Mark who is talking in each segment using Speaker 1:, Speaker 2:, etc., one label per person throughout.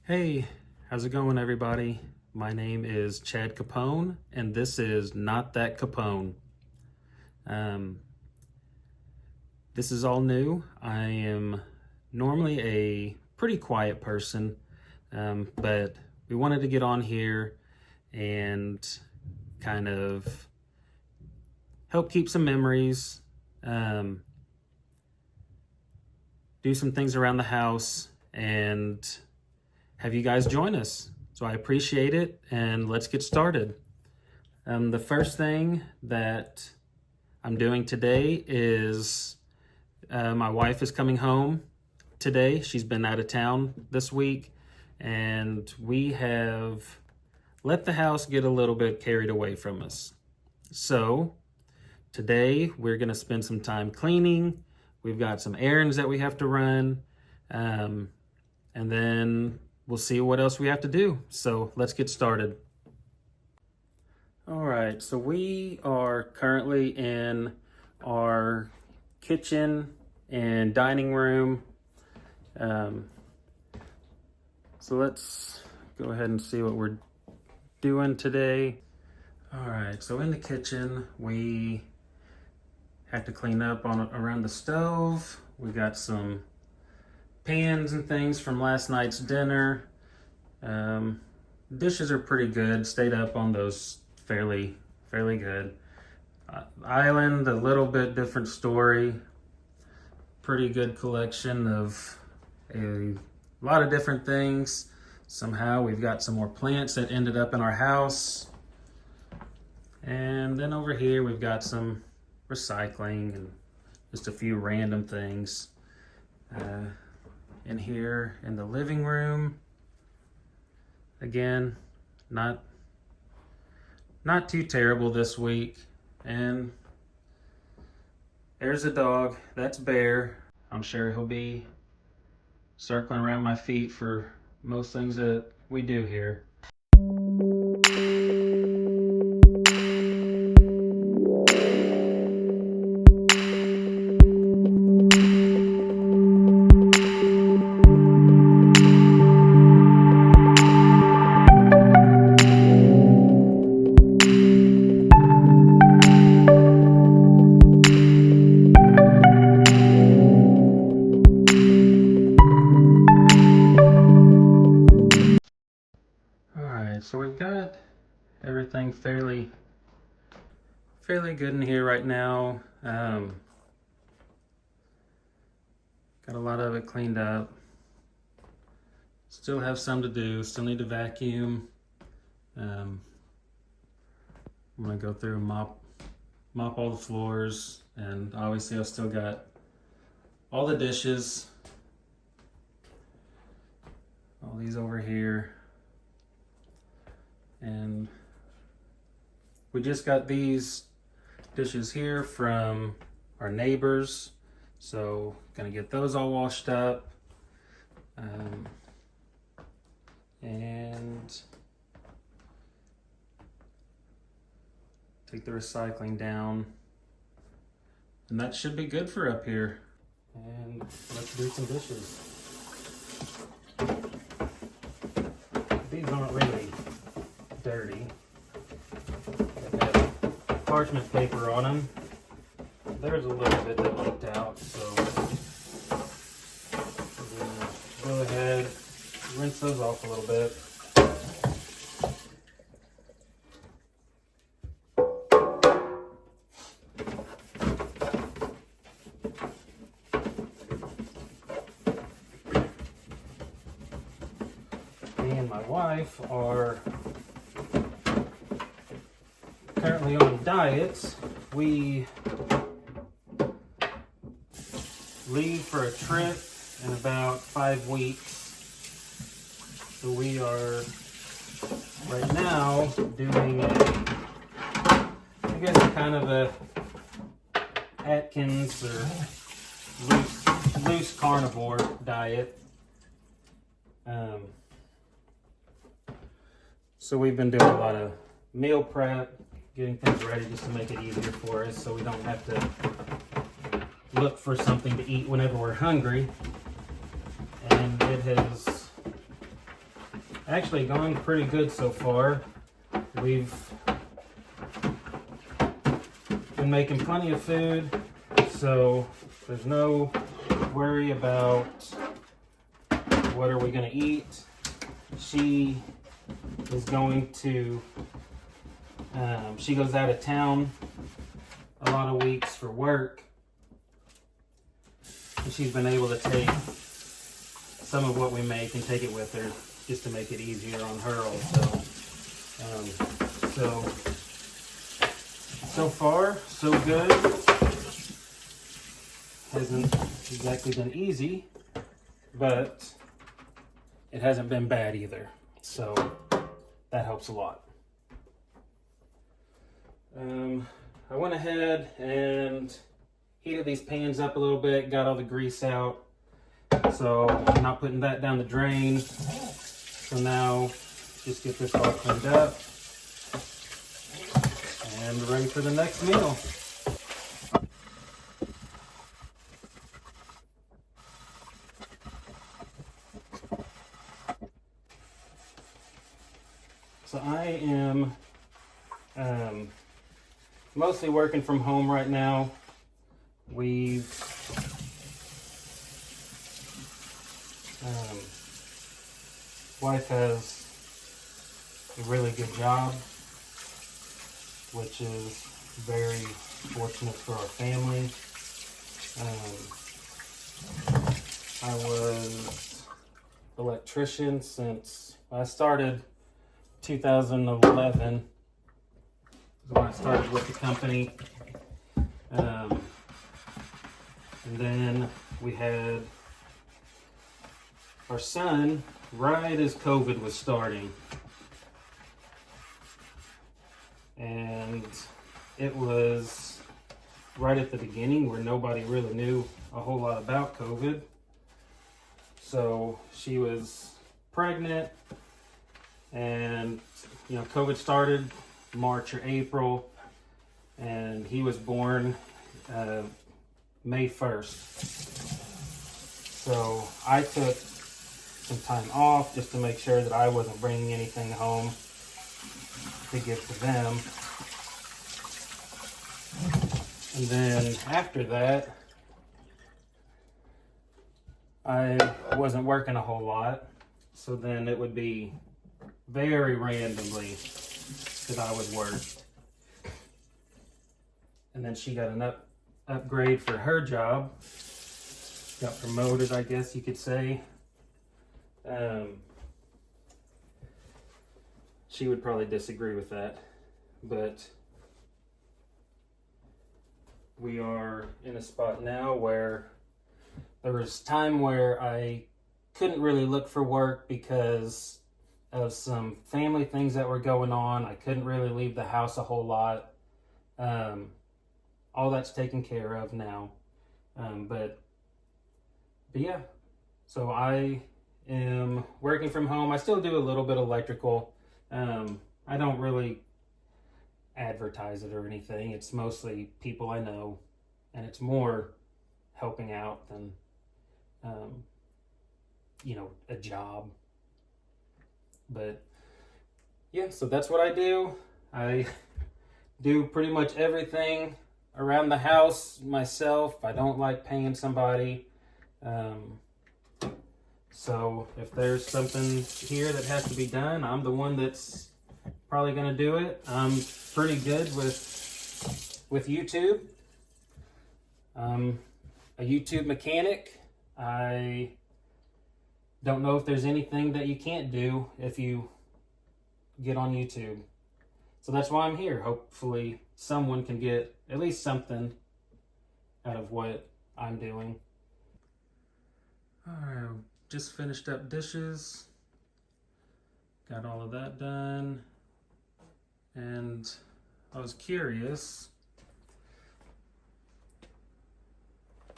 Speaker 1: Hey, how's it going, everybody? My name is Chad Capone, and this is Not That Capone. Um, this is all new. I am normally a pretty quiet person, but we wanted to get on here and kind of help keep some memories, do some things around the house, and have you guys join us. So I appreciate it, and let's get started. The first thing that I'm doing today is my wife is coming home today. She's been out of town this week, and we have let the house get a little bit carried away from us. So today we're going to spend some time cleaning. We've got some errands that we have to run, and then we'll see what else we have to do. So let's get started. All right, so we are currently in our kitchen and dining room. So let's go ahead and see what we're doing today. All right, so in the kitchen, we have to clean up around the stove. We got some pans and things from last night's dinner. Dishes are pretty good. Stayed up on those fairly good. Island, a little bit different story. Pretty good collection of a lot of different things. Somehow we've got some more plants that ended up in our house. And then over here we've got some recycling and just a few random things. In here in the living room, again, not too terrible this week. And there's a dog. That's Bear. I'm sure he'll be circling around my feet for most things that we do here. So we've got everything fairly good in here right now. Got a lot of it cleaned up. Still have some to do. Still need to vacuum. I'm gonna go through and mop all the floors, and obviously I've still got all the dishes. All these over here. And we just got these dishes here from our neighbors, so gonna get those all washed up, and take the recycling down, and that should be good for up here. And let's do some dishes. These aren't really dirty. They have parchment paper on them. There's a little bit that leaked out, so go ahead, rinse those off a little bit. Me and my wife are currently on diets. We leave for a trip in about 5 weeks. So we are right now doing I guess kind of a Atkins or loose carnivore diet. So we've been doing a lot of meal prep, getting things ready just to make it easier for us so we don't have to look for something to eat whenever we're hungry. And it has actually gone pretty good so far. We've been making plenty of food, so there's no worry about what are we going to eat. She is going to, she goes out of town a lot of weeks for work, and she's been able to take some of what we make and take it with her just to make it easier on her also. So far, so good. Hasn't exactly been easy, but it hasn't been bad either. So that helps a lot. I went ahead and heated these pans up a little bit, got all the grease out. So I'm not putting that down the drain. So now just get this all cleaned up and ready for the next meal. So I am mostly working from home right now. Wife has a really good job, which is very fortunate for our family. I was electrician since I started 2011 is when I started with the company. And then we had our son right as COVID was starting. And it was right at the beginning where nobody really knew a whole lot about COVID. So she was pregnant, and COVID started March or April, and he was born May 1st. So I took some time off just to make sure that I wasn't bringing anything home to give to them. And then after that, I wasn't working a whole lot. So then it would be very randomly that I would work. And then she got an upgrade for her job. Got promoted, I guess you could say. She would probably disagree with that, but we are in a spot now where there was time where I couldn't really look for work because of some family things that were going on. I couldn't really leave the house a whole lot. All that's taken care of now. But yeah, so I am working from home. I still do a little bit of electrical. I don't really advertise it or anything. It's mostly people I know, and it's more helping out than a job. But yeah, so that's what I do. I do pretty much everything around the house myself. I don't like paying somebody. So if there's something here that has to be done, I'm the one that's probably going to do it. I'm pretty good with YouTube. I'm a YouTube mechanic. I don't know if there's anything that you can't do if you get on YouTube. So that's why I'm here. Hopefully someone can get at least something out of what I'm doing. All right, just finished up dishes. Got all of that done. And I was curious.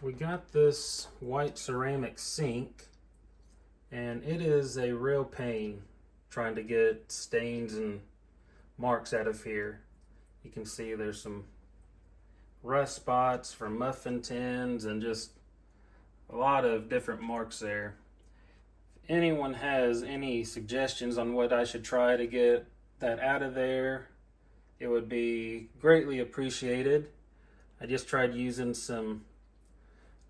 Speaker 1: We got this white ceramic sink, and it is a real pain trying to get stains and marks out of here. You can see there's some rust spots from muffin tins and just a lot of different marks there. anyone has any suggestions on what I should try to get that out of there, it would be greatly appreciated. I just tried using some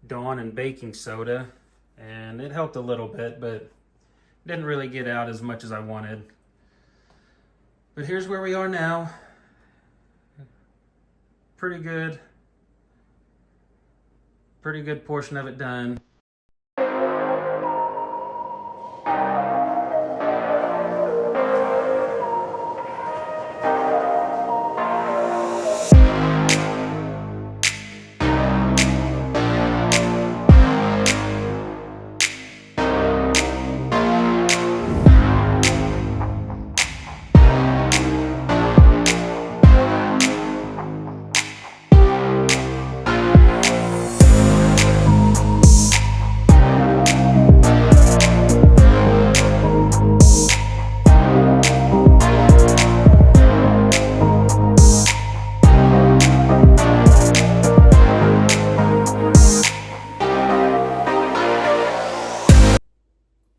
Speaker 1: Dawn and baking soda, and it helped a little bit, but didn't really get out as much as I wanted. But here's where we are now. Pretty good portion of it done.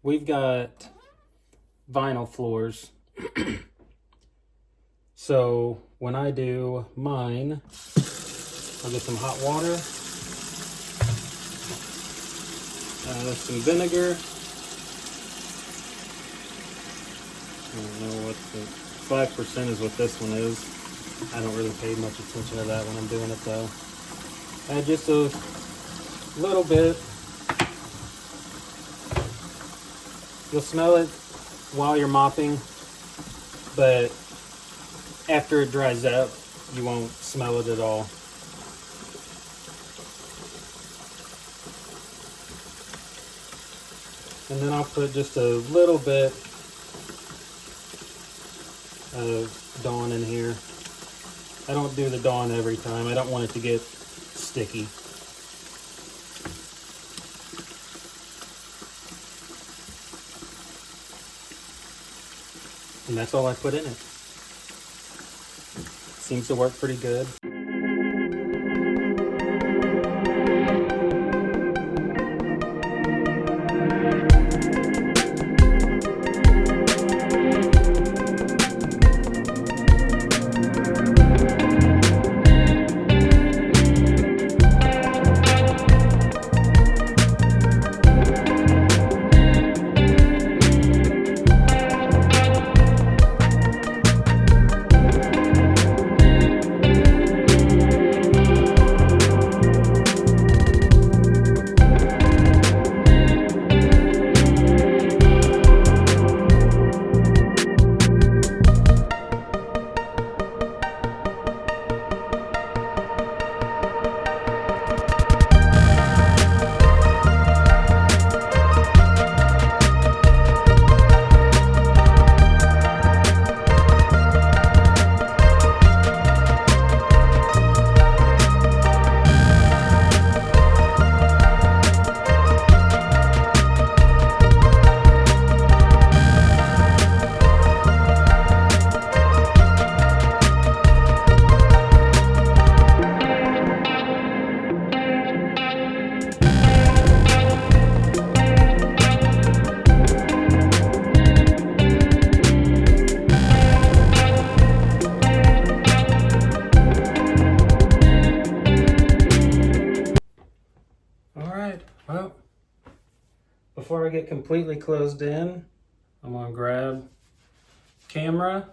Speaker 1: We've got vinyl floors. So when I do mine, I'll get some hot water, some vinegar. I don't know what the 5% is what this one is. I don't really pay much attention to that when I'm doing it though. Add just a little bit. You'll smell it while you're mopping, but after it dries up, you won't smell it at all. And then I'll put just a little bit of Dawn in here. I don't do the Dawn every time. I don't want it to get sticky. And that's all I put in it. Seems to work pretty good. Well, before I get completely closed in, I'm gonna grab camera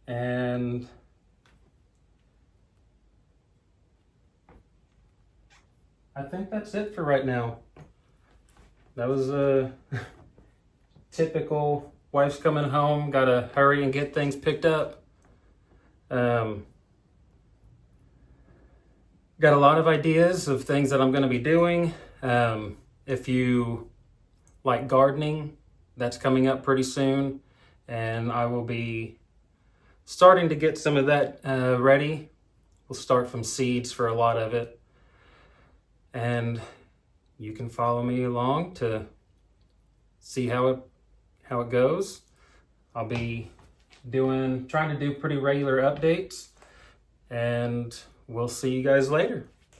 Speaker 1: and I think that's it for right now. That was a typical wife's coming home, gotta hurry and get things picked up. Got a lot of ideas of things that I'm gonna be doing. If you like gardening, that's coming up pretty soon, and I will be starting to get some of that ready. We'll start from seeds for a lot of it, and you can follow me along to see how it goes. I'll be trying to do pretty regular updates, and we'll see you guys later.